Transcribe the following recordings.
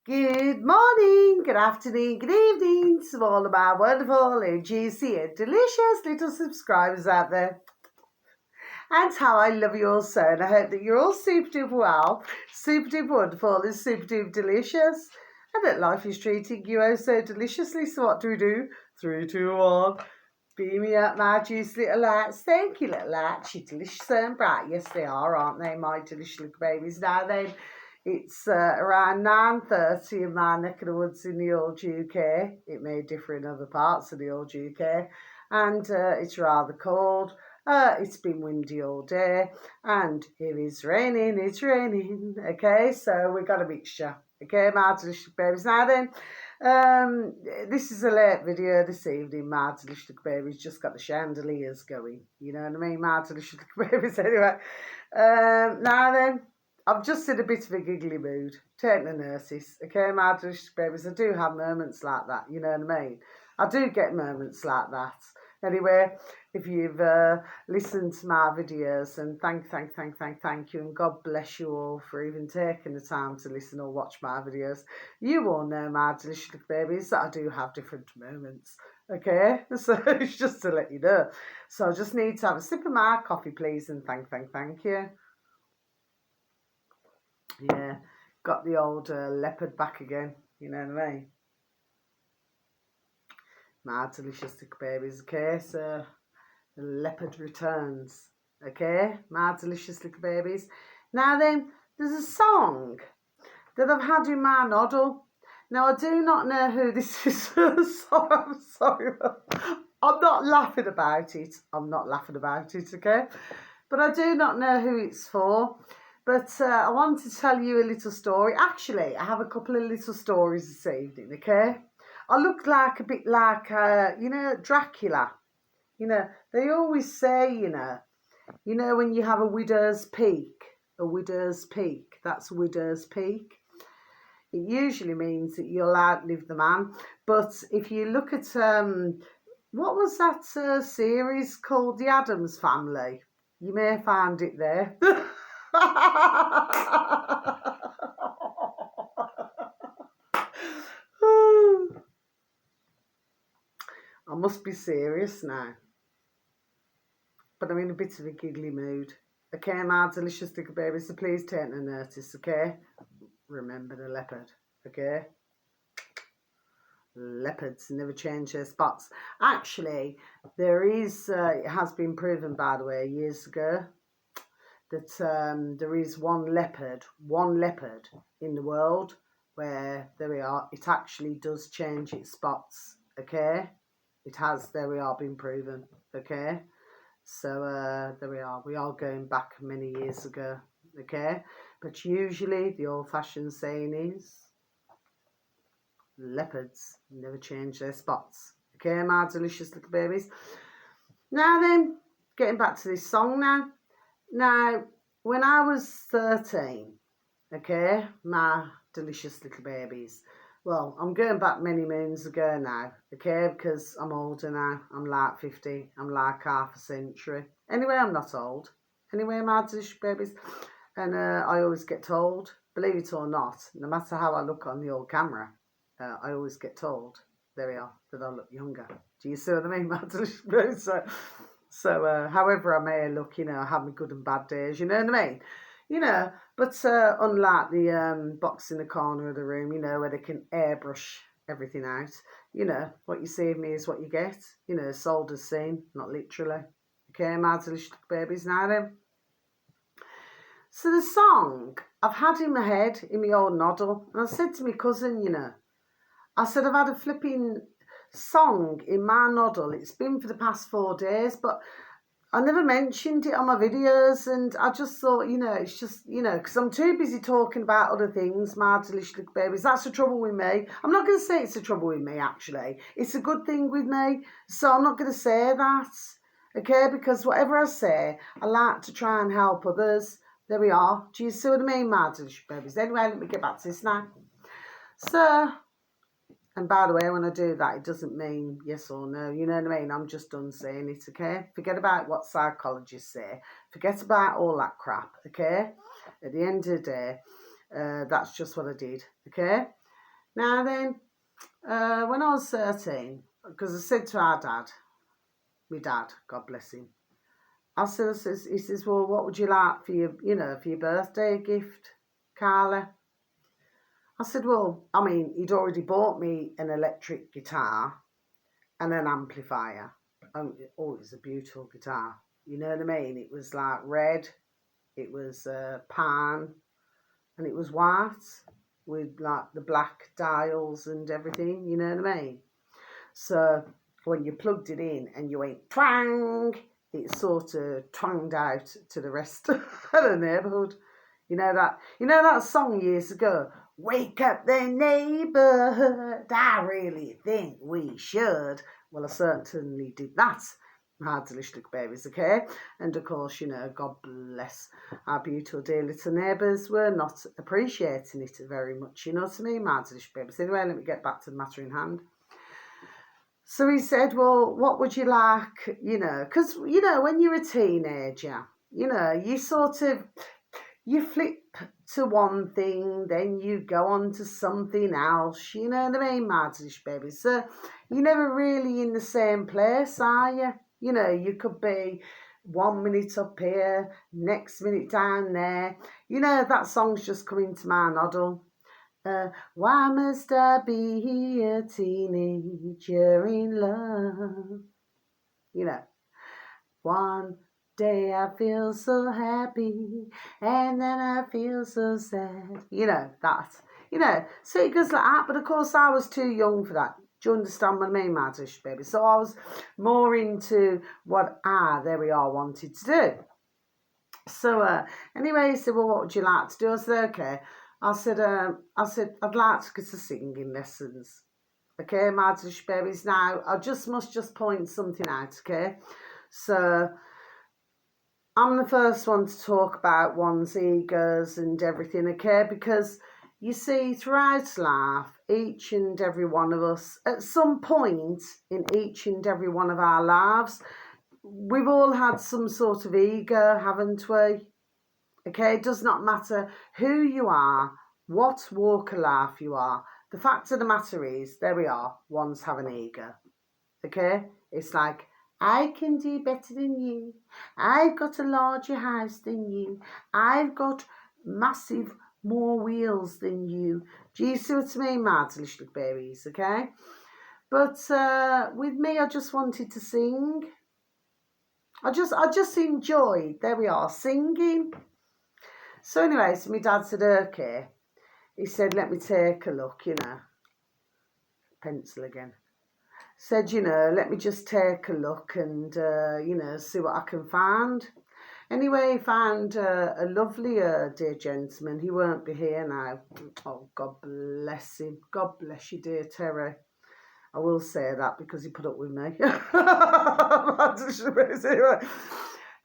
Good morning, good afternoon, good evening to all of my wonderful and juicy and delicious little subscribers out there. And how I love you all so, and I hope that you're all super duper well, super duper wonderful, and super duper delicious, and that life is treating you oh so deliciously. So what do we do? 3, 2, 1. Beam me up, my juicy little lights. Thank you, little lights. You're delicious and bright. Yes, they are, aren't they, my delicious little babies? Now then, it's around 9:30 in my neck of the woods in the old UK. It may differ in other parts of the old UK. And it's rather cold. It's been windy all day. And it is raining, it's raining. Okay, so we got a mixture. Okay, my delicious babies. Now then, this is a late video this evening. My delicious babies just got the chandeliers going. You know what I mean? My delicious babies. Anyway, now then, I've just in a bit of a giggly mood. Take the nurses. Okay, my delicious babies. I do have moments like that. You know what I mean? I do get moments like that. Anyway, if you've listened to my videos, and thank you, and God bless you all for even taking the time to listen or watch my videos. You all know, my delicious little babies, that I do have different moments. Okay, so it's just to let you know. So I just need to have a sip of my coffee, please, and thank you. Yeah, got the old leopard back again. You know what I mean? My delicious little babies. Okay, so the leopard returns. Okay, my delicious little babies. Now then, there's a song that I've had in my noddle. Now, I do not know who this is. So I'm sorry. I'm not laughing about it. Okay? But I do not know who it's for. But I want to tell you a little story. Actually, I have a couple of little stories this evening, okay? I look like a bit like, Dracula. You know, they always say, when you have a widow's peak, that's a widow's peak. It usually means that you'll outlive the man. But if you look at, what was that series called? The Addams Family. You may find it there. I must be serious now. But I'm in a bit of a giggly mood. Okay, my delicious little babies, so please take no notice, okay? Remember the leopard, okay? Leopards never change their spots. Actually, there is, it has been proven, by the way, years ago, that there is one leopard in the world where, there we are, it actually does change its spots, okay? It has, there we are, been proven, okay? So there we are going back many years ago, okay? But usually the old-fashioned saying is, leopards never change their spots. Okay, my delicious little babies. Now then, getting back to this song now. Now, when I was 13, okay, my delicious little babies. Well, I'm going back many moons ago now, okay, because I'm older now. I'm like 50. I'm like half a century. Anyway, I'm not old. Anyway, my delicious babies. And I always get told, believe it or not, no matter how I look on the old camera, I always get told, there we are, that I look younger. Do you see what I mean, my delicious babies? So however I may look, I have my good and bad days, you know what I mean? But unlike the box in the corner of the room, where they can airbrush everything out, what you see of me is what you get, sold as seen, not literally. Okay, my delicious babies, now then. So the song I've had in my head, in my old noddle, and I said to my cousin, I said, I've had a flipping song in my noddle. It's been for the past 4 days, but I never mentioned it on my videos, and I just thought, it's just, because I'm too busy talking about other things, my delicious little babies. That's the trouble with me. I'm not going to say it's the trouble with me, actually. It's a good thing with me, so I'm not going to say that, okay? Because whatever I say, I like to try and help others. There we are. Do you see what I mean, my delicious babies? Anyway, let me get back to this now. So, and by the way, when I do that, it doesn't mean yes or no. You know what I mean? I'm just done saying it, okay? Forget about what psychologists say. Forget about all that crap, okay? At the end of the day, that's just what I did, okay? Now then, when I was 13, because I said to our dad, my dad, God bless him, he says, well, what would you like for for your birthday gift, Carla? I said, well, I mean, he'd already bought me an electric guitar and an amplifier. Oh, it was a beautiful guitar. You know what I mean? It was like red, it was pan, and it was white with like the black dials and everything. You know what I mean? So when you plugged it in and you went twang, it sort of twanged out to the rest of the neighbourhood. You know that song years ago, Wake Up the Neighbourhood, I really think we should. Well, I certainly did that. Hard delicious little babies, okay? And of course, God bless our beautiful dear little neighbours were not appreciating it very much, you know what I mean? Hard delicious babies. Anyway, let me get back to the matter in hand. So he said, well, what would you like, because, when you're a teenager, you sort of, you flip to one thing, then you go on to something else, you know what I mean, Martish baby? So you're never really in the same place, are you? You could be 1 minute up here, next minute down there. That song's just coming to my noddle. Why must I be a teenager in love? One day I feel so happy, and then I feel so sad. So it goes like that. But of course, I was too young for that. Do you understand what I mean, Martish baby? So I was more into what there we are, wanted to do. So anyway, he said, well, what would you like to do? I said, okay. I said, I'd like to get to singing lessons. Okay, Martish babies. Now, I must point something out, okay? So I'm the first one to talk about one's egos and everything, okay? Because you see, throughout life, each and every one of us, at some point in each and every one of our lives, we've all had some sort of ego, haven't we? Okay, it does not matter who you are, what walk of life you are. The fact of the matter is, there we are, one's have an ego. Okay, it's like, I can do better than you. I've got a larger house than you. I've got massive more wheels than you. Do you see what I mean, my little babies? Okay, but with me, I just wanted to sing. I just enjoyed. There we are, singing. So anyway, so my dad said, okay. He said, let me take a look. Pencil again. Said, let me just take a look and, see what I can find. Anyway, he found a lovely dear gentleman. He won't be here now. Oh, God bless him. God bless you, dear Terry. I will say that because he put up with me.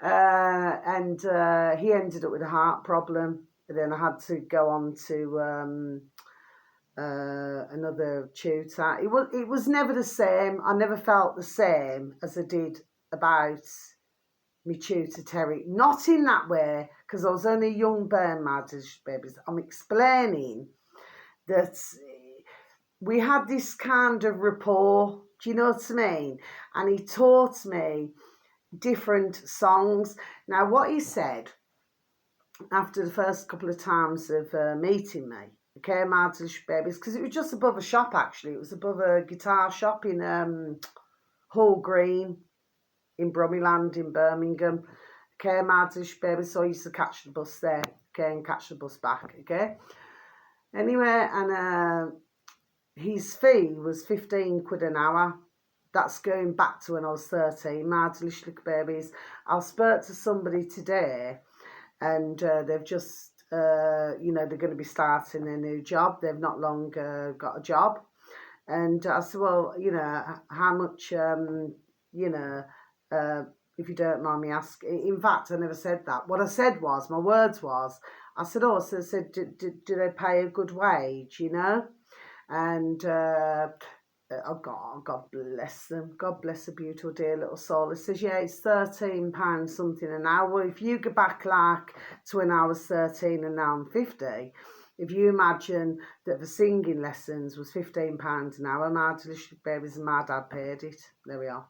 And he ended up with a heart problem. Then I had to go on to another tutor. It was never the same. I never felt the same as I did about my tutor Terry. Not in that way, because I was only a young burn marriage babies. I'm explaining that we had this kind of rapport. Do you know what I mean? And he taught me different songs. Now, what he said after the first couple of times of meeting me, okay, Martish babies, because it was just above a shop, actually. It was above a guitar shop in Hall Green in Bromleyland in Birmingham. Okay, Martish babies, so I used to catch the bus there, okay, and catch the bus back, okay. Anyway, and his fee was 15 quid an hour. That's going back to when I was 13. Martish little babies. I spoke to somebody today, and they've just, they're going to be starting a new job. They've not long got a job. And I said, well, how much, if you don't mind me asking. In fact, I never said that. What I said was, my words was, I said, do they pay a good wage, And God bless them. God bless the beautiful dear little soul. It says, yeah, it's £13 something an hour. If you go back like to when I was 13 and now I'm 50, If you imagine that the singing lessons was £15 an hour, my delicious babies, and my dad paid it. There we are.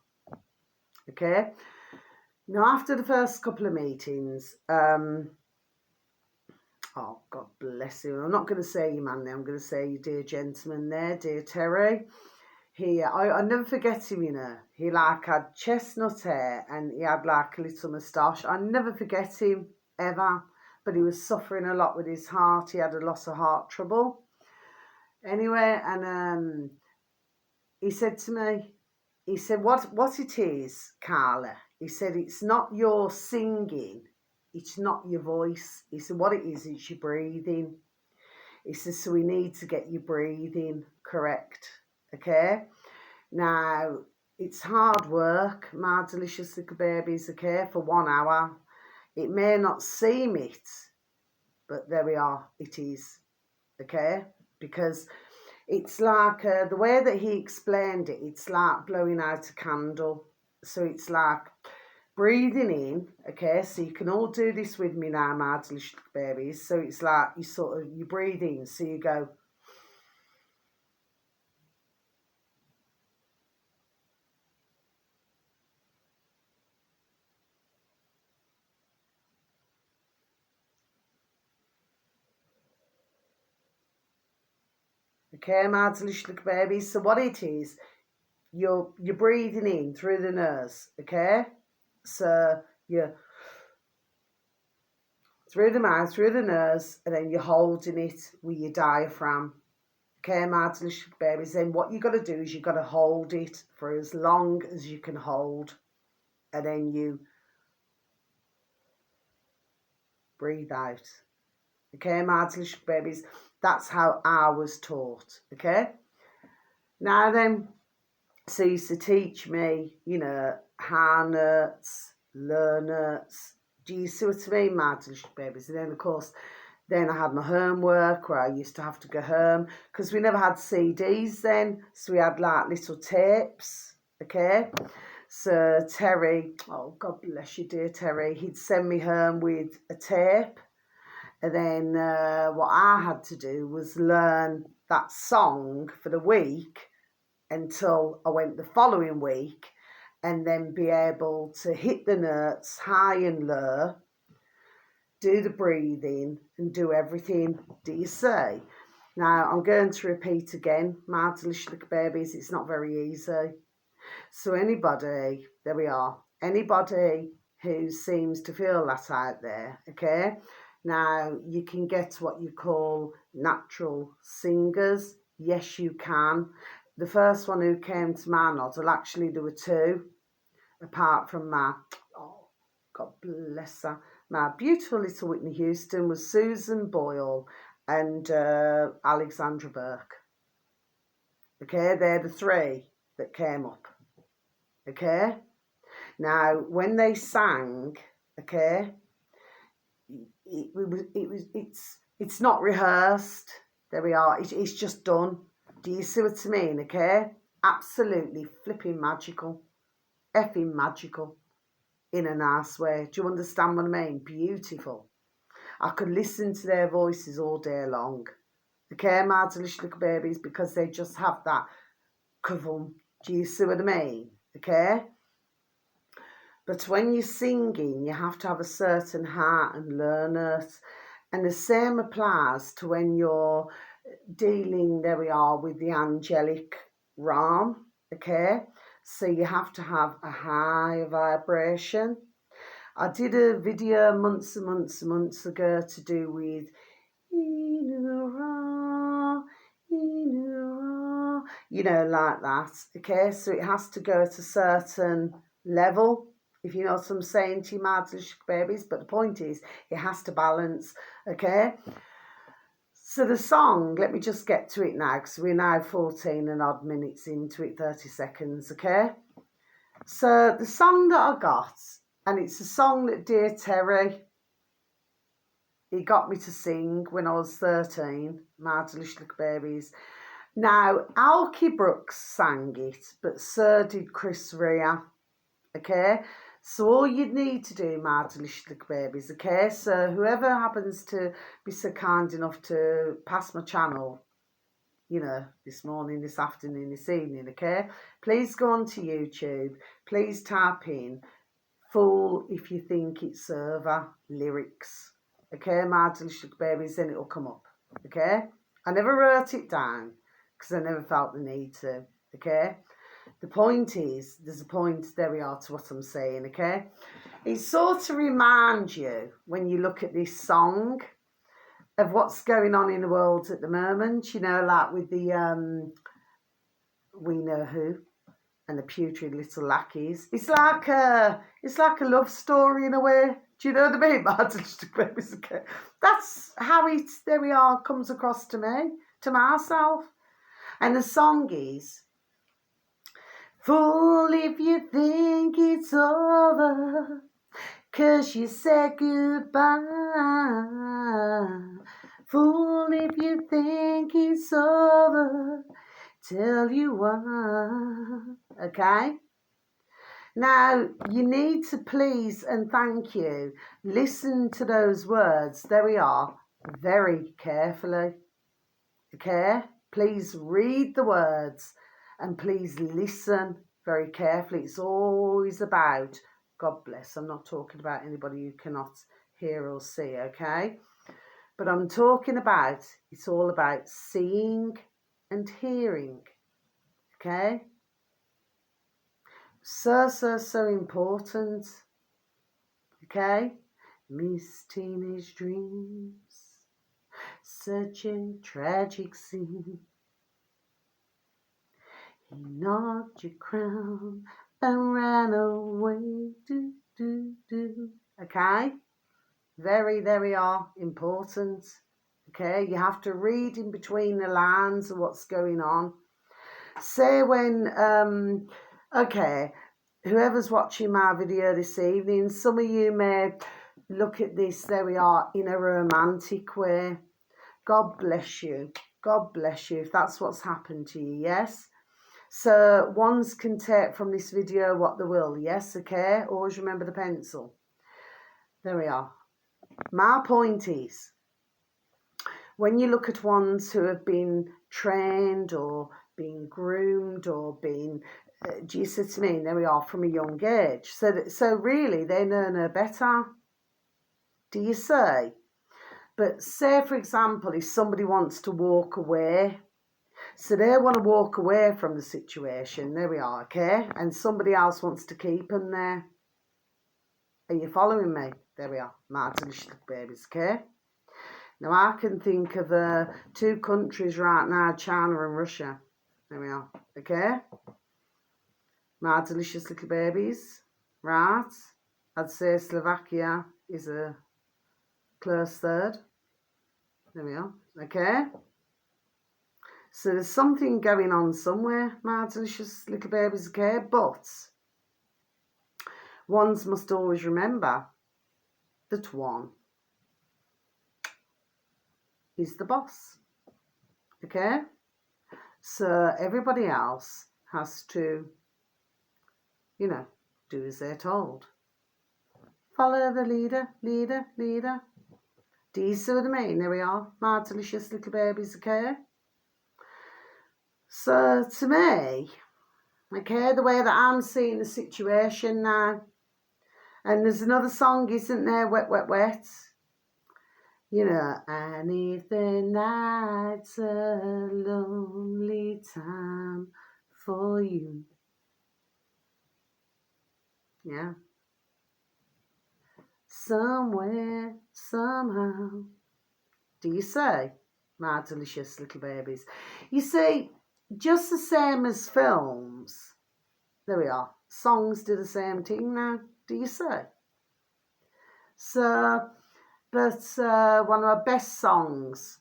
Okay. Now, after the first couple of meetings, oh, God bless him. I'm not going to say you man there. I'm going to say you dear gentleman there, dear Terry. I never forget him, you know. He like had chestnut hair and he had like a little moustache. I never forget him, ever. But he was suffering a lot with his heart. He had a lot of heart trouble. Anyway, and he said to me, he said, what it is, Carla, he said, it's not your singing, it's not your voice. He said, what it is, it's your breathing. He says, so we need to get your breathing correct, okay? Now, it's hard work, my delicious little babies, okay, for 1 hour. It may not seem it, but there we are, it is, okay? Because it's like, the way that he explained it, it's like blowing out a candle. So it's like breathing in, okay? So you can all do this with me now, my delicious babies. So it's like you breathe in, so you go. Okay, my delicious babies. So what it is, you're breathing in through the nose, okay? So you're through the mouth, through the nose, and then you're holding it with your diaphragm. Okay, my delicious babies. Then what you got to do is you got to hold it for as long as you can hold, and then you breathe out. Okay, my delicious babies. That's how I was taught. Okay. Now then, so he used to teach me, you know, high notes, low notes. Do you see what I mean, my delicious babies? And then, of course, then I had my homework where I used to have to go home because we never had CDs then. So we had like little tapes, okay? So Terry, oh, God bless you, dear Terry, he'd send me home with a tape. And then what I had to do was learn that song for the week until I went the following week and then be able to hit the notes high and low, do the breathing and do everything. Do you see? Now I'm going to repeat again, my delicious little babies, it's not very easy. So anybody, there we are, anybody who seems to feel that out there, okay? Now you can get what you call natural singers. Yes, you can. The first one who came to my noddle, actually there were two, apart from my, oh, God bless her, my beautiful little Whitney Houston, was Susan Boyle and Alexandra Burke. Okay, they're the three that came up. Okay, now when they sang, okay, it's not rehearsed. There we are. It's just done. Do you see what I mean? Okay, absolutely flipping magical, effing magical, in a nice way. Do you understand what I mean? Beautiful. I could listen to their voices all day long. Okay, my delicious little babies, because they just have that kavum. Do you see what I mean? Okay. But when you're singing, you have to have a certain heart and learn it. And the same applies to when you're dealing, there we are, with the angelic realm, okay? So you have to have a high vibration. I did a video months and months and months ago to do with you know, like that, okay? So it has to go at a certain level, if you know what I'm saying to you, my delicious babies. But the point is, it has to balance, okay? So the song, let me just get to it now, because we're now 14 and odd minutes into it, 30 seconds, okay? So the song that I got, and it's a song that dear Terry, he got me to sing when I was 13, my delicious little babies. Now, Alki Brooks sang it, but so did Chris Rea, okay? So all you'd need to do, my delicious little babies, okay? So whoever happens to be so kind enough to pass my channel, you know, this morning, this afternoon, this evening, okay? Please go onto YouTube. Please type in "Fool If You Think It's Server" lyrics, okay, my delicious babies, then it'll come up, okay? I never wrote it down because I never felt the need to, okay? The point is, there's a point, there we are, to what I'm saying, okay? It sort of reminds you, when you look at this song, of what's going on in the world at the moment, you know, like with the We Know Who and the Putrid Little Lackeys. It's like a love story in a way. Do you know what I mean, Martin? That's how it, there we are, comes across to me, to myself. And the song is, "Fool if you think it's over, 'cause you said goodbye. Fool if you think it's over, tell you why." Okay? Now, you need to please and thank you listen to those words, there we are, very carefully. Okay? Please read the words and please listen very carefully. It's always about, God bless, I'm not talking about anybody who cannot hear or see, okay? But I'm talking about, it's all about seeing and hearing, okay? So, so, so important, okay? Miss Teenage Dreams, such a tragic scene. He knocked your crown and ran away, do, do, do. Okay? Very, there we are, important. Okay? You have to read in between the lines of what's going on. Say when, okay, whoever's watching my video this evening, some of you may look at this, there we are, in a romantic way. God bless you. God bless you if that's what's happened to you, yes? So ones can take from this video what they will, yes, okay? Always remember the pencil. There we are. My point is, when you look at ones who have been trained or been groomed or been, do you see what I mean? There we are, from a young age. So really, they know no better. Do you see? But say, for example, if somebody wants to walk away, so they want to walk away from the situation, there we are, okay? And somebody else wants to keep them there. Are you following me? There we are, my delicious babies, okay? Now I can think of two countries right now, China and Russia. There we are, okay? My delicious little babies, right? I'd say Slovakia is a close third. There we are, okay? So there's something going on somewhere, my delicious little babies, okay? But ones must always remember that one is the boss, okay? So everybody else has to, you know, do as they're told. Follow the leader, leader, leader. Do you see what I mean? There we are, my delicious little babies, okay? So to me, okay, the way that I'm seeing the situation now, and there's another song, isn't there, Wet, Wet, Wet? You know, and if the night's a lonely time for you. Yeah. Somewhere, somehow. Do you say, my delicious little babies? You see, just the same as films, there we are, songs do the same thing now, do you say? So, but one of my best songs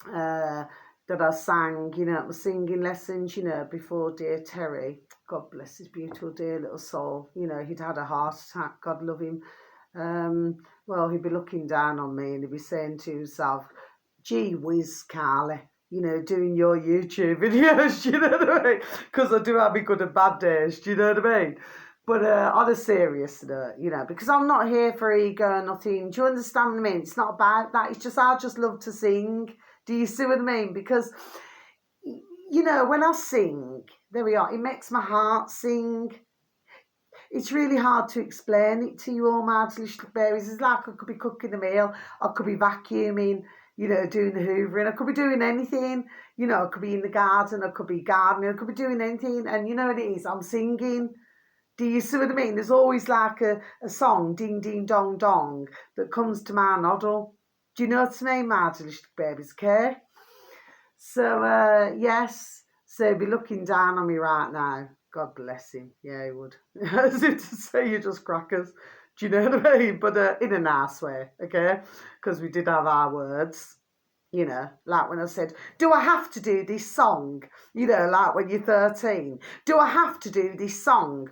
that I sang, you know, at my singing lessons, you know, before dear Terry, God bless his beautiful dear little soul, you know, he'd had a heart attack, God love him. Well, he'd be looking down on me and he'd be saying to himself, gee whiz, Carly, you know, doing your YouTube videos, do you know what I mean? Because I do have me good and bad days, do you know what I mean? But on a serious note, you know, because I'm not here for ego or nothing. Do you understand what I mean? It's not about that. It's just I just love to sing. Do you see what I mean? Because, you know, when I sing, there we are, it makes my heart sing. It's really hard to explain it to you all, my little berries. It's like I could be cooking a meal, I could be vacuuming, you know, doing the hoovering, I could be doing anything, you know, I could be in the garden, I could be gardening, I could be doing anything, and you know what it is, I'm singing. Do you see what I mean? There's always like a song, ding, ding, dong, dong, that comes to my noddle. Do you know what I mean, my little babies, okay? So, yes, so he'd be looking down on me right now. God bless him. Yeah, he would. As if to say, you're just crackers. Do you know what I mean? But in a nice way, okay? Because we did have our words. You know, like when I said, do I have to do this song? You know, like when you're 13. Do I have to do this song?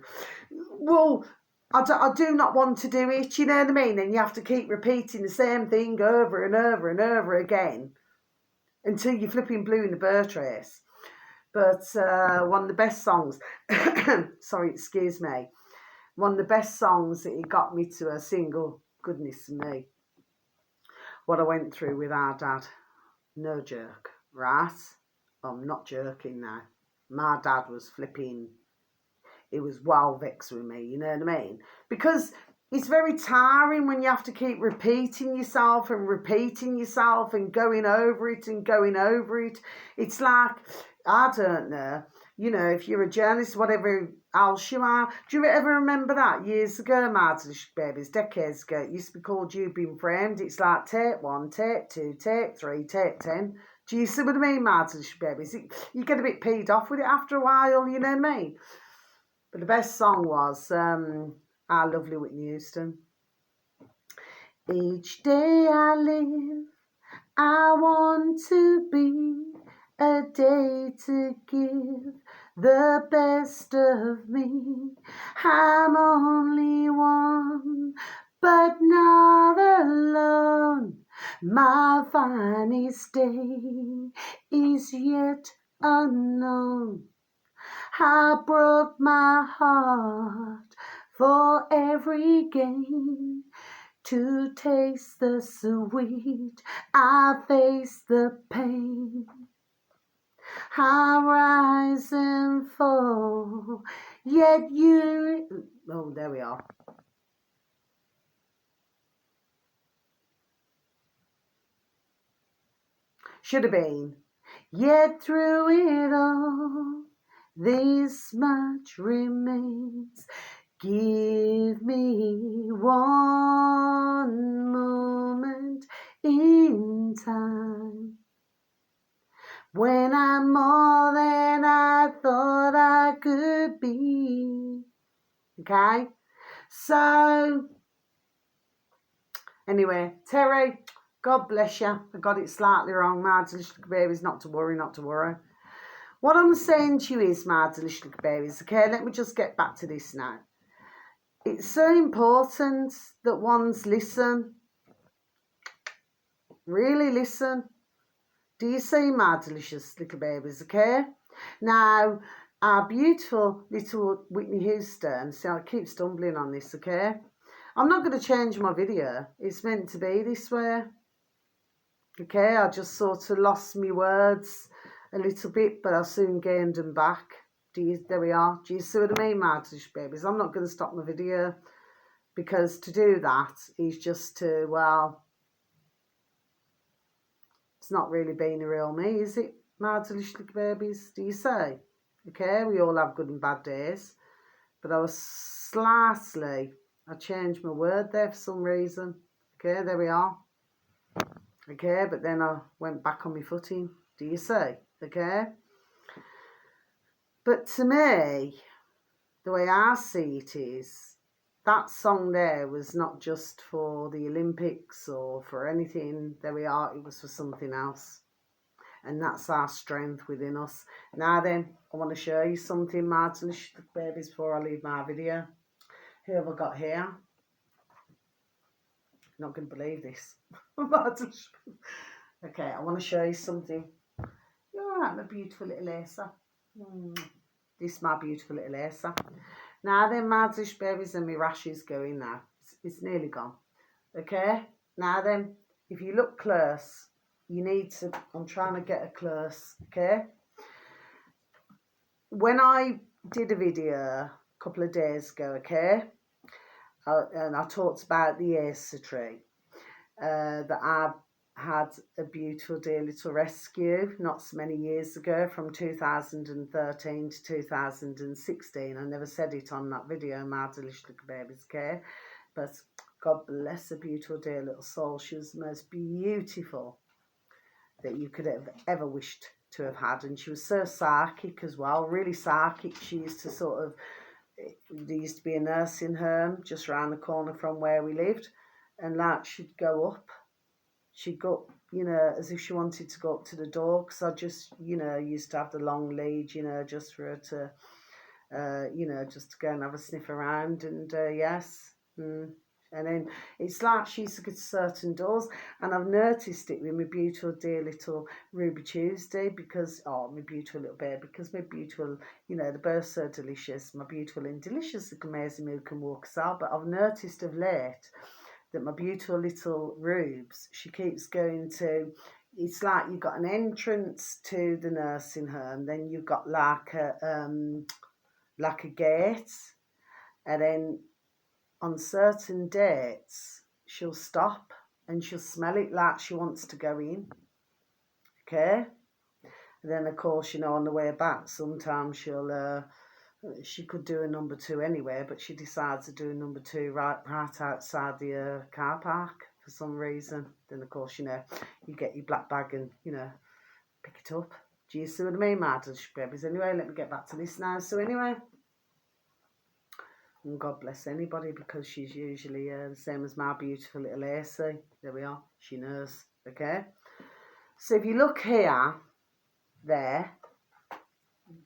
Well, I do not want to do it, you know what I mean? And you have to keep repeating the same thing over and over and over again until you're flipping blue in the bird race. But one of the best songs, sorry, excuse me, one of the best songs that it got me to a single, goodness me, what I went through with our dad. No jerk, right? I'm not jerking now. My dad was flipping, he was well vexed with me, you know what I mean? Because it's very tiring when you have to keep repeating yourself and going over it and going over it. It's like, I don't know, you know, if you're a journalist, whatever else you are. Do you ever remember that years ago, my babies, decades ago? It used to be called You've Been Framed. It's like take 1, take 2, take 3, take 10. Do you see what I mean, Martin babies? You get a bit peed off with it after a while, you know what I mean? But the best song was Our Lovely Whitney Houston. Each day I live, I want to be a day to give the best of me. I'm only one, but not alone. My finest day is yet unknown. I broke my heart for every gain. To taste the sweet, I face the pain. I rise and fall, yet you... Oh, there we are. Should have been. Yet through it all, this much remains. Give me one moment in time when I'm more than I thought I could be. Okay? So, anyway, Terry, God bless you. I got it slightly wrong. My delicious babies, not to worry, not to worry. What I'm saying to you is, my delicious babies, okay, let me just get back to this now. It's so important that ones listen. Really listen. Do you see, my delicious little babies, okay? Now, our beautiful little Whitney Houston, see, I keep stumbling on this, okay? I'm not going to change my video. It's meant to be this way. Okay, I just sort of lost my words a little bit, but I soon gained them back. There we are. Do you see what I mean, my delicious babies? I'm not going to stop my video. Because to do that is just to, well, it's not really being a real me, is it, my delicious babies? Do you say? Okay, we all have good and bad days. But I changed my word there for some reason. Okay, there we are. Okay, but then I went back on my footing. Do you say? Okay? But to me, the way I see it is, that song there was not just for the Olympics or for anything. There we are. It was for something else. And that's our strength within us. Now then, I want to show you something, my delicious babies, before I leave my video. Who have I got here? Not going to believe this. Okay, I want to show you something. You're all right, my beautiful little Asa. This is my beautiful little Asa. Now then, my delicious babies, and my rash is going now. It's nearly gone. Okay? Now then, if you look close, you need to, I'm trying to get a close, okay? When I did a video a couple of days ago, okay, and I talked about the Acer tree, that I had a beautiful dear little rescue not so many years ago from 2013 to 2016. I never said it on that video, my delicious little babies, okay? But God bless her beautiful dear little soul. She was the most beautiful that you could have ever wished to have had. And she was so psychic as well, really psychic. She used to sort of, there used to be a nursing home just round the corner from where we lived. And like she'd go, you know, as if she wanted to go up to the door, because I just, you know, used to have the long lead, you know, just for her to, you know, just to go and have a sniff around. And yes. And then it's like she used to go to certain doors, and I've noticed it with my beautiful dear little Ruby Tuesday, because, oh, my beautiful little baby, because my beautiful, you know, they're both so delicious, my beautiful and delicious, amazing who can walk us out. But I've noticed of late that my beautiful little Rubes, she keeps going to, it's like you've got an entrance to the nursing home, then you've got like a gate, and then on certain dates, she'll stop and she'll smell it like she wants to go in. Okay? And then, of course, you know, on the way back, sometimes she could do a number 2 anyway, but she decides to do a number 2 right outside the car park for some reason. Then, of course, you know, you get your black bag and, you know, pick it up. Do you see what I mean, my babies? Anyway, let me get back to this now. So anyway, and God bless anybody, because she's usually the same as my beautiful little Lacey. There we are. She knows. Okay. So if you look here, there,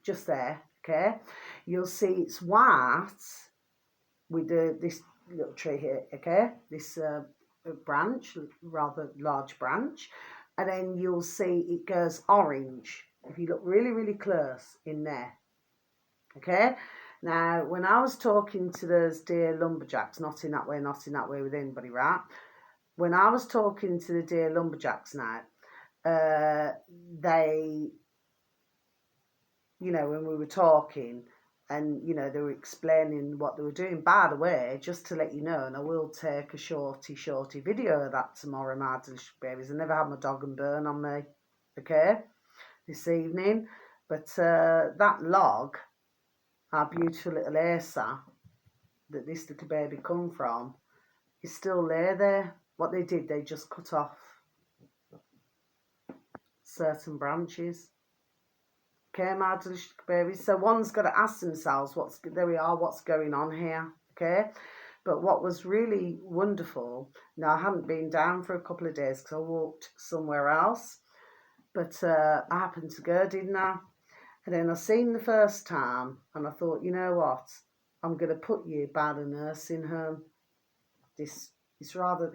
just there, okay, you'll see it's white with this little tree here, okay, this branch, rather large branch, and then you'll see it goes orange if you look really, really close in there, okay. Now, when I was talking to those dear lumberjacks, not in that way with anybody, right? When I was talking to the dear lumberjacks now, they, you know, when we were talking, and, you know, they were explaining what they were doing. By the way, just to let you know, and I will take a shorty video of that tomorrow, my delicious babies. I never had my dog and burn on me, okay, this evening. But that log, our beautiful little Asa, that this little baby come from, is still there. What they did, they just cut off certain branches. Okay, my delicious babies. So one's got to ask themselves, what's going on here, okay? But what was really wonderful, now I hadn't been down for a couple of days because I walked somewhere else, but I happened to go, didn't I? And then I seen the first time, and I thought, you know what? I'm going to put you by the nursing home. She's rather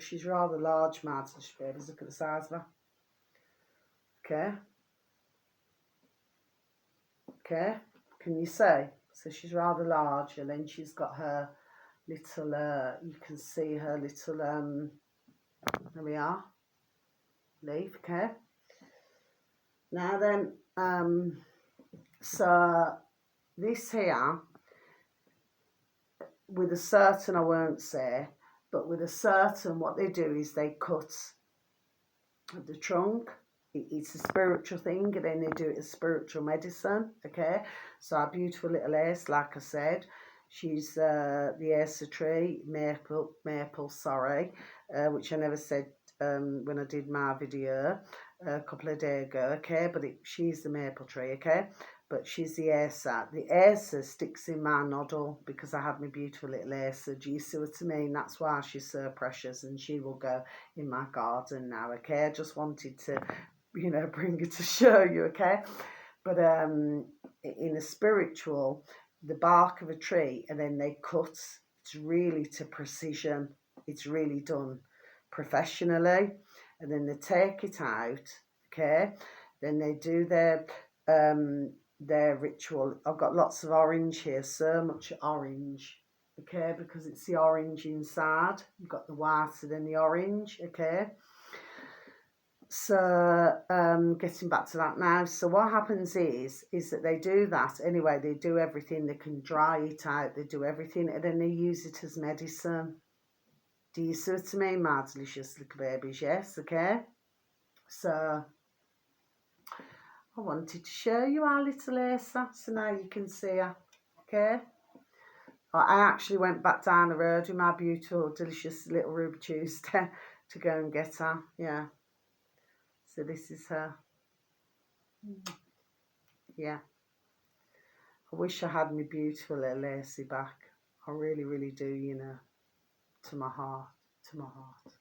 large, my delicious babies. Look at the size of her. Okay. Okay, can you see? So she's rather large, and then she's got her little, you can see her little, there we are, leaf, okay. Now then, so this here, with a certain, I won't say, but with a certain, what they do is they cut the trunk. It's a spiritual thing, and then they do it as spiritual medicine, okay. So our beautiful little Ace, like I said, she's the Acer tree, maple, which I never said when I did my video a couple of days ago, okay. But she's the maple tree, okay. But she's the Acer. The Acer sticks in my noddle because I had my beautiful little Acer. Do you see what I mean? That's why she's so precious, and she will go in my garden now, okay. I just wanted to, you know, bring it to show you, okay. But in a spiritual, the bark of a tree, and then they cut, it's really to precision, it's really done professionally, and then they take it out, okay. Then they do their their ritual. I've got lots of orange here, so much orange, okay, because it's the orange inside. You've got the white and then the orange, okay. So getting back to that now, so what happens is that they do that anyway. They do everything, they can dry it out, they do everything, and then they use it as medicine. Do you see what I mean, my delicious little babies? Yes, okay. So I wanted to show you our little Asa, so now you can see her, okay. I actually went back down the road with my beautiful, delicious little Ruby Tuesday to go and get her, yeah. So this is her. Yeah. I wish I had my beautiful little Lacey back. I really, really do, you know. To my heart. To my heart.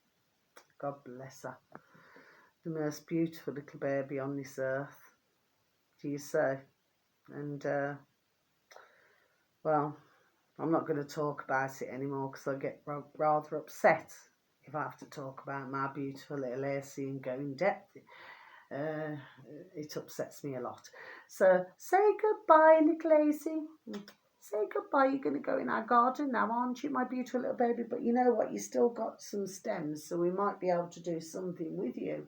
God bless her. The most beautiful little baby on this earth. Do you say? And, well, I'm not going to talk about it anymore because I get rather upset if I have to talk about my beautiful little Lacey and go in depth. It upsets me a lot. So say goodbye, little Lacey. Say goodbye. You're going to go in our garden now, aren't you, my beautiful little baby? But you know what? You still got some stems, so we might be able to do something with you.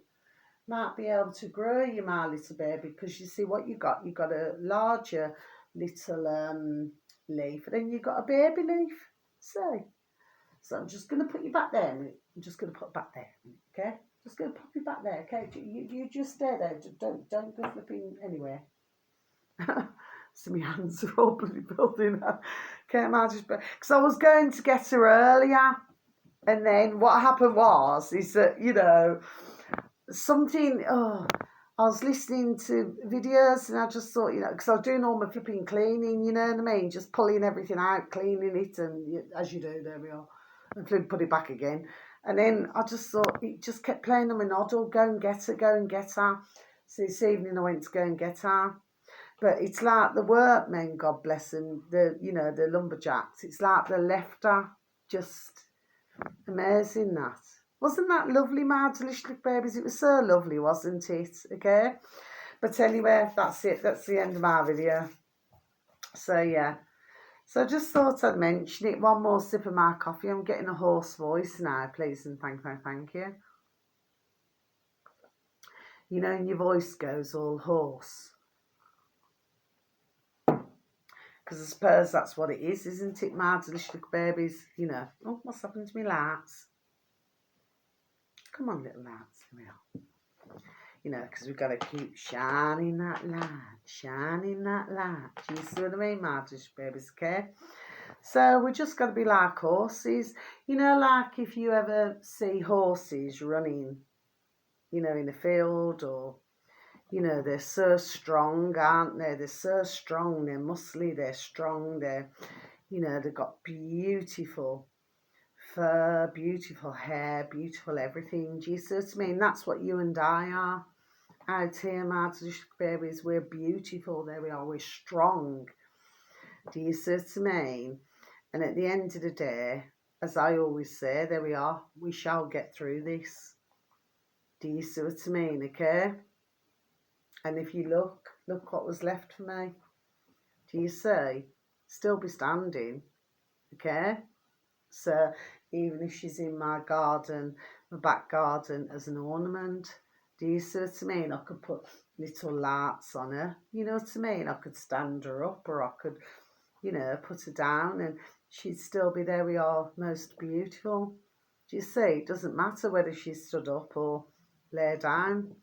Might be able to grow you, my little baby, because you see what you got. You got a larger little leaf, and then you got a baby leaf. So I'm just going to put you back there. I'm just going to put back there, okay? Just going to pop you back there, okay? You just stay there. Don't go flipping anywhere. So my hands are all bloody building up. Okay, because I was going to get her earlier, and then what happened is that, you know, something. I was listening to videos, and I just thought, you know, because I was doing all my flipping cleaning, you know what I mean, just pulling everything out, cleaning it, and as you do, there we are, and put it back again. And then I just thought, it just kept playing on my noddle, go and get her, go and get her. So this evening I went to go and get her. But it's like the workmen, God bless them, the lumberjacks, it's like they left her. Just amazing that. Wasn't that lovely, my delicious babies? It was so lovely, wasn't it? Okay? But anyway, that's it. That's the end of my video. So, yeah. So I just thought I'd mention it. One more sip of my coffee. I'm getting a hoarse voice now, please and thank you. You know, and your voice goes all hoarse. Because I suppose that's what it is, isn't it, my delicious babies? You know. Oh, what's happened to me lights? Come on, little lads. Come here. You know, because we've got to keep shining that light. Shining that light. Do you see what I mean, my delicious babies, okay? So we just got to be like horses. You know, like if you ever see horses running, you know, in a field, or, you know, they're so strong, aren't they? They're so strong, they're muscly, they're strong, they're, you know, they've got beautiful fur, beautiful hair, beautiful everything. Do you see what I mean? That's what you and I are out here, my babies. We're beautiful, there we are, we're strong. Do you see what I mean? And at the end of the day, as I always say, there we are, we shall get through this. Do you see what I mean, okay? And if you look what was left for me. Do you see? Still be standing, okay? So even if she's in my garden, my back garden, as an ornament, do you see what I mean? I could put little lights on her, you know what I mean? I could stand her up, or I could, you know, put her down, and she'd still be, there we are, most beautiful. Do you see? It doesn't matter whether she's stood up or lay down.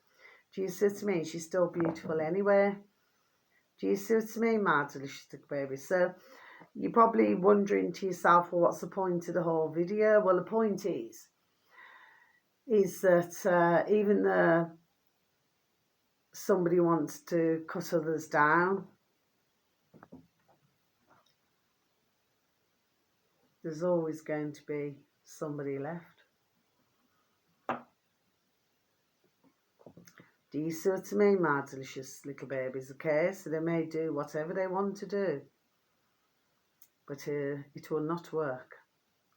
Do you see what I mean? She's still beautiful anyway. Do you see what I mean, my delicious baby? So you're probably wondering to yourself, well, what's the point of the whole video? Well, the point is that even though somebody wants to cut others down, there's always going to be somebody left. Do you see what I mean, my delicious little babies? Okay, so they may do whatever they want to do, but it will not work.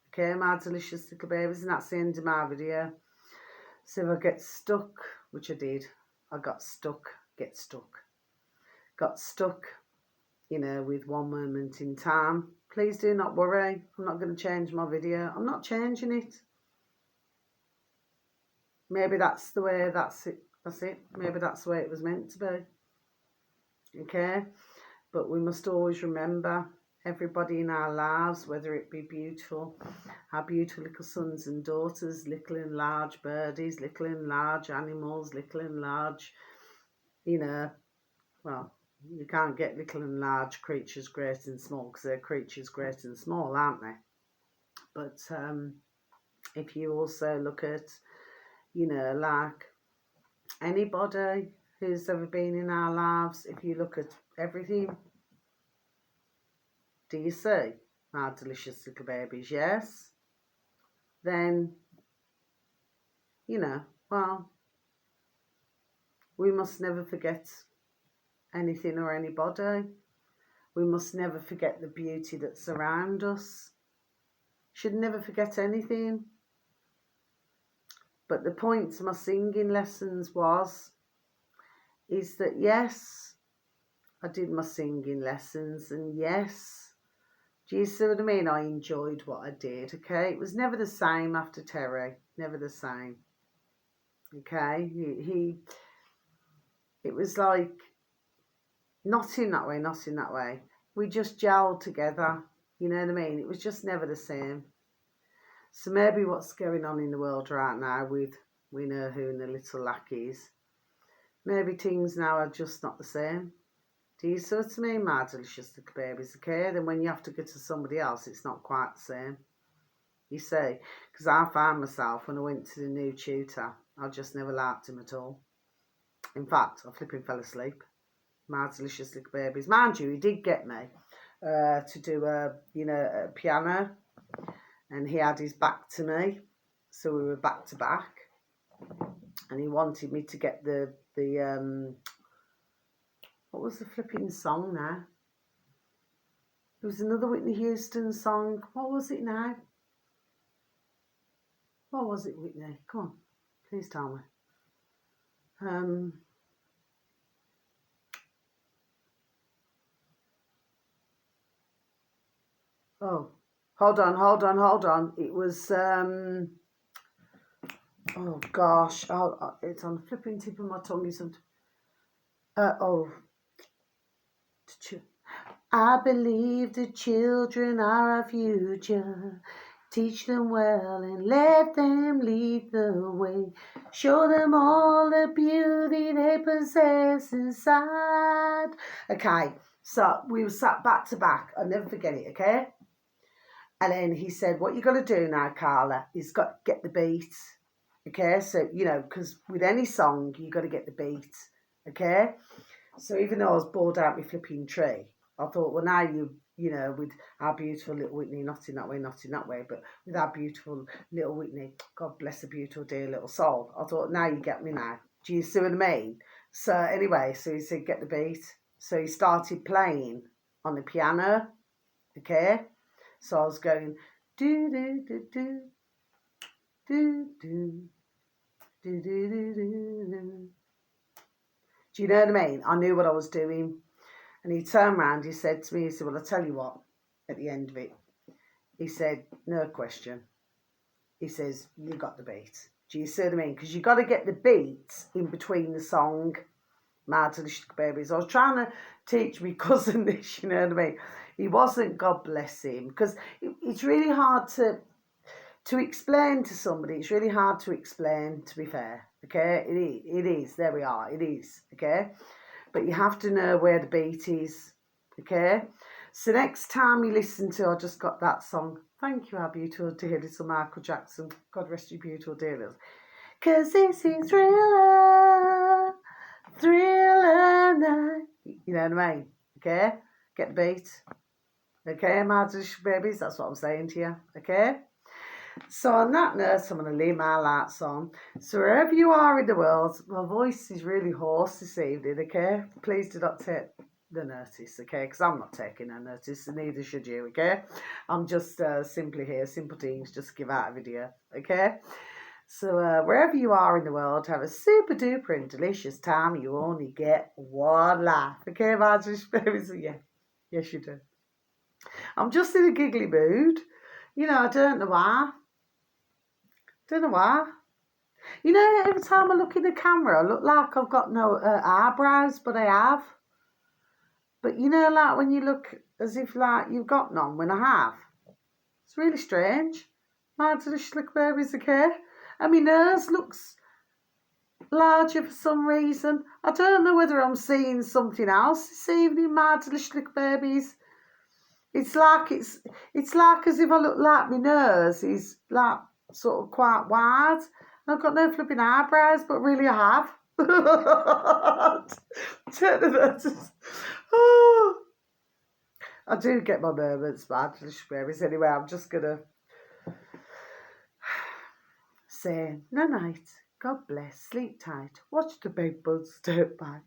Okay, my delicious little babies, and that's the end of my video. So if I get stuck, which I did, I got stuck, get stuck. got stuck, you know, with one moment in time, please do not worry. I'm not going to change my video. I'm not changing it. Maybe that's the way, that's it. Maybe that's the way it was meant to be. Okay? But we must always remember everybody in our lives, whether it be beautiful, our beautiful little sons and daughters, little and large birdies, little and large animals, little and large, you know, well, you can't get little and large creatures great and small because they're creatures great and small, aren't they? But if you also look at, you know, like anybody who's ever been in our lives, if you look at everything, do you see our delicious little babies? Yes. Then, you know, well, we must never forget anything or anybody. We must never forget the beauty that's around us. Should never forget anything. But the point to my singing lessons is that yes, I did my singing lessons, and yes, do you see what I mean? I enjoyed what I did, okay? It was never the same after Terry, never the same, okay? It was like, not in that way, not in that way. We just gelled together, you know what I mean? It was just never the same. So maybe what's going on in the world right now with we know who and the little lackeys, maybe things now are just not the same. Do you see what I mean, my delicious little babies, okay? Then when you have to go to somebody else, it's not quite the same. You see, because I found myself when I went to the new tutor, I just never liked him at all. In fact, I flipping fell asleep. My delicious little babies. Mind you, he did get me to do a piano, and he had his back to me, so we were back to back, and he wanted me to get the what was the flipping song now? It was another Whitney Houston song. What was it now? What was it, Whitney? Come on, please tell me. Oh, hold on. It was oh gosh, it's on the flipping tip of my tongue. I believe the children are our future. Teach them well and let them lead the way. Show them all the beauty they possess inside. Okay, so we were sat back to back. I'll never forget it, okay? And then he said, what you got to do now, Carla, is got to get the beat. Okay, so, you know, because with any song, you got to get the beat. Okay? So even though I was bored out my flipping tree, I thought, well, now you know, with our beautiful little Whitney, not in that way, but with our beautiful little Whitney, God bless her beautiful, dear little soul, I thought, now you get me now. Do you see what I mean? So anyway, so he said, get the beat. So he started playing on the piano, okay? So I was going, do, do, do, do, do, do, do, do, do, do. Do you know what I mean? I knew what I was doing. And he turned around, he said to me, he said, well, I'll tell you what, at the end of it, he said, no question. He says, you got the beat. Do you see what I mean? Because you got to get the beat in between the song, My Delicious Babies. I was trying to teach my cousin this, you know what I mean? He wasn't, God bless him, because it's really hard to explain to somebody. It's really hard to explain, to be fair, okay? It is, there we are, it is, okay? But you have to know where the beat is, okay? So next time you listen to, I just got that song. Thank you, our beautiful dear little Michael Jackson. God rest you, beautiful dear little. 'Cause this is Thriller night. You know what I mean? Okay? Get the beat. Okay, my delicious babies? That's what I'm saying to you, okay? So on that note, I'm going to leave my lights on. So wherever you are in the world, my voice is really hoarse this evening, okay? Please do not take the notice, okay? Because I'm not taking no notice, and neither should you, okay? I'm just simply here, simple things, just give out a video, okay? So wherever you are in the world, have a super duper and delicious time. You only get one life. Okay, my delicious babies? Yeah, yes you do. I'm just in a giggly mood. You know, I don't know why. Don't know why. You know, every time I look in the camera, I look like I've got no eyebrows, but I have. But you know, like when you look as if like you've got none when I have. It's really strange. My delicious little babies, okay? And my nose looks larger for some reason. I don't know whether I'm seeing something else this evening, my delicious little babies. It's like as if I look like my nose is like sort of quite wide. I've got no flipping eyebrows, but really I have. Oh, I do get my moments, my delicious babies. Anyway, I'm just gonna say no night. God bless. Sleep tight. Watch the big bugs don't bite.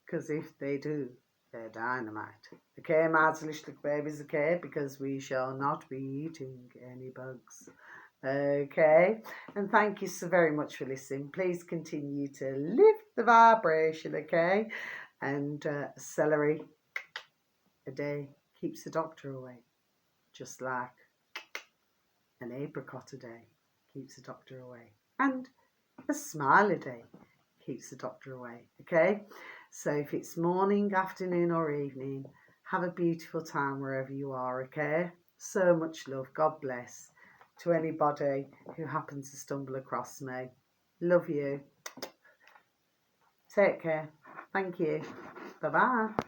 Because if they do, they're dynamite. Okay, my delicious babies, okay? Because we shall not be eating any bugs. Okay, and thank you so very much for listening. Please continue to lift the vibration, okay? And celery a day keeps the doctor away, just like an apricot a day keeps the doctor away, and a smile a day keeps the doctor away, okay? So if it's morning, afternoon or evening, have a beautiful time wherever you are, okay? So much love. God bless to anybody who happens to stumble across me. Love you. Take care. Thank you. Bye-bye.